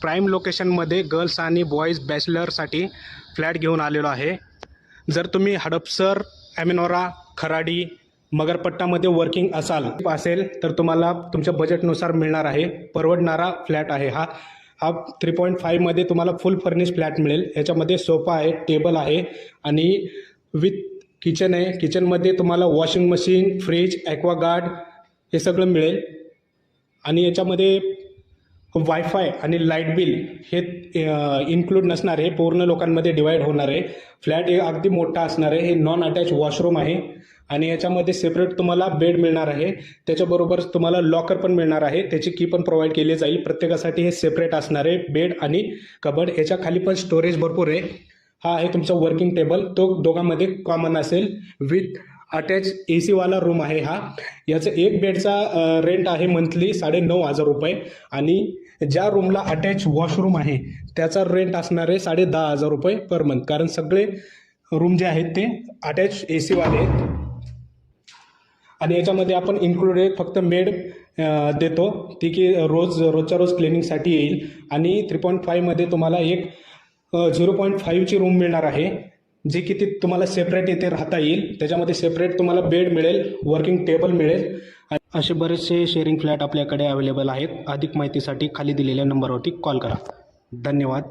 Prime लोकेशनमध्ये girls आणि boys बॅचलरसाठी flat घेऊन आलेलो आहे। जर तुम्ही हडपसर, ॲमिनोरा, खराडी, मगरपट्टामध्ये वर्किंग असेल तर तुम्हाला तुमच्या बजेटनुसार मिळणार आहे। परवडणारा फ्लॅट आहे हा 3.5 तुम्हाला फुल फर्निश फ्लॅट मिळेल। याच्यामध्ये सोफा आहे, टेबल आहे आणि विथ किचन आहे। किचनमध्ये तुम्हाला वॉशिंग मशीन, फ्रीज, ॲक्वागार्ड हे सगळं मिळेल आणि याच्यामध्ये वायफाय आणि लाईट बिल हे इन्क्लूड नसणार आहे, पूर्ण लोकांमध्ये डिवाइड होणार आहे। फ्लॅट हे अगदी मोठा असणार आहे। हे नॉन अटॅच वॉशरूम आहे आणि याच्यामध्ये सेपरेट तुम्हाला बेड मिळणार आहे। त्याच्याबरोबर तुम्हाला लॉकर पण मिळणार आहे, त्याची की पण प्रोव्हाइड केली जाईल। प्रत्येकासाठी हे सेपरेट असणार आहे बेड आणि कबड। याच्या खाली पण स्टोरेज भरपूर आहे। हा आहे तुमचा वर्किंग टेबल, तो दोघांमध्ये कॉमन असेल। विथ अटॅच AC वाला रूम आहे हा। याचं एक बेडचा रेंट आहे मंथली 9,500 रुपये आणि ज्या रूमला अटॅच वॉशरूम आहे त्याचा रेंट असणार आहे 10,500 रुपये पर मंथ, कारण सगळे रूम जे आहेत ते अटॅच AC वाले आहेत। आणि याच्यामध्ये आपण इन्क्लुडेड फक्त मेड देतो, ती की रोजच्या रोज क्लिनिंगसाठी येईल। आणि 3.5 तुम्हाला एक 0.5ची रूम मिळणार आहे, जी की ती तुम्हाला सेपरेट इथे राहता येईल। त्याच्यामध्ये सेपरेट तुम्हाला बेड मिळेल, वर्किंग टेबल मिळेल। असे बरेचसे शेअरिंग फ्लॅट आपल्याकडे अवेलेबल आहेत। अधिक माहितीसाठी खाली दिलेल्या नंबरवरती कॉल करा। धन्यवाद।